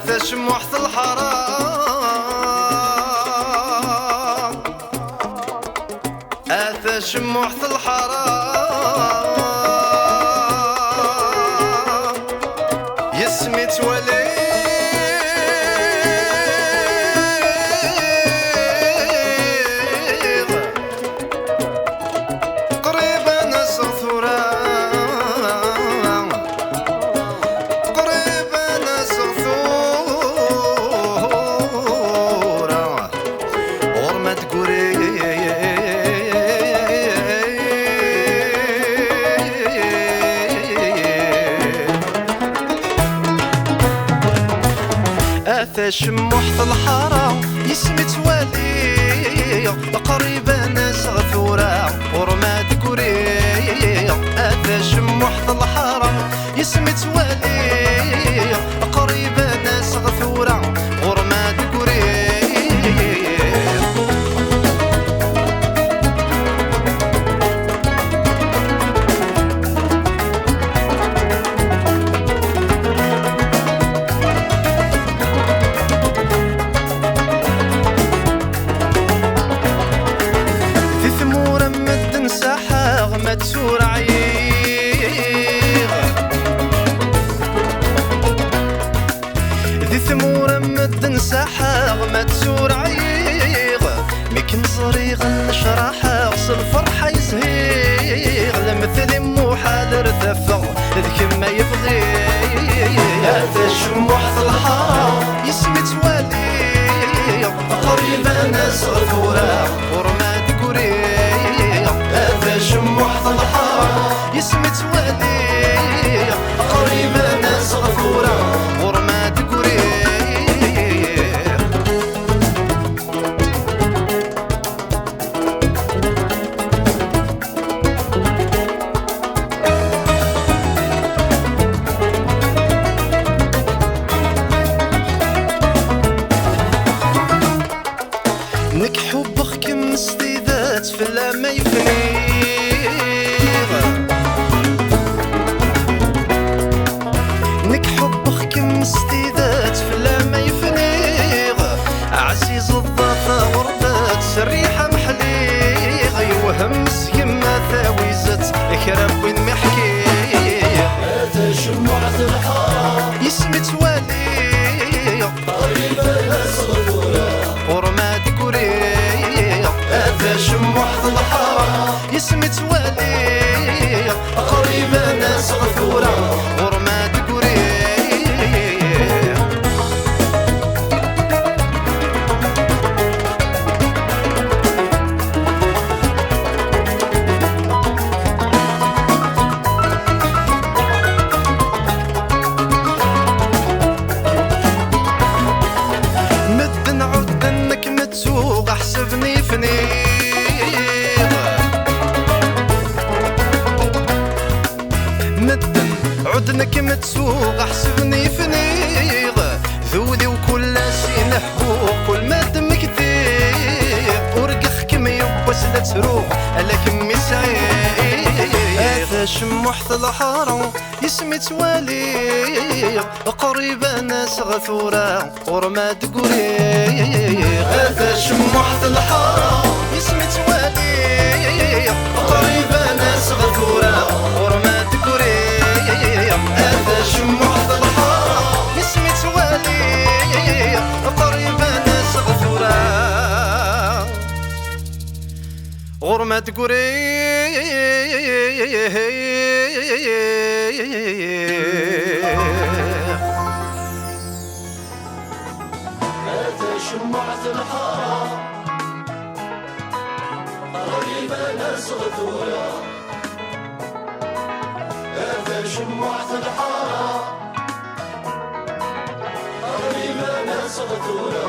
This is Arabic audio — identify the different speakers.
Speaker 1: شموحة الحرام آثى شموحة الحرام يسمي تولي قريبا نصر آثى شموحة الحرام يسمي توالي قريبة ناس غثورة ورماد كوري آثى شموحة الحرام يسمي توالي قريبة ناس غثورة ورماد كوري تسور عيغ ذي ثمورة مدن ساحاغ ما تسور عيغ ميك مصريغ نشرحاغ الفرحة يزهيغ لمثل موحال ارتفع ذيك ما يبغي هذا شموحة الحرام يسمي توالي قريبا ناس غفورة ورماد كوري هذا شموحة الحرام يسمي توالي قريبة ناس غفورة ورماد كوري نك حبك كم استيذات في ما يفني نك حبك كم استيذات في ما يفنيغ عزيز الضفا وربات سريحة محليغ يوهم سيما ثاويزت كرب وين محكي هذا شموحة الحرام يسمي توالي قريبة ناس غفورة ورماد كوري هذا شموحة الحرام يسمي توالي قريبة ناس غفورة ورماد كوري مدن عد انك متسوق احسبني فنيغ مدن عدنك متسوق احسبني فنيغ ذولي وكل شي نحبوق كل ما دمك كثير ورقخ كم يبوس لا تروح على كمي سعيد هذا شموحة الحرام يسمي توالي قريبة ناس غثورة ورماد كوري هذا شموحة الحرام يسمي توالي قريبة ناس غثورة ورماد كوري هذا شموحة الحرام يسمي توالي قريبة ناس غثورة ورماد كوري
Speaker 2: هذا شموحة الحرام قريبة ناس غثورة هذا شموحة الحرام قريبة ناس غثورة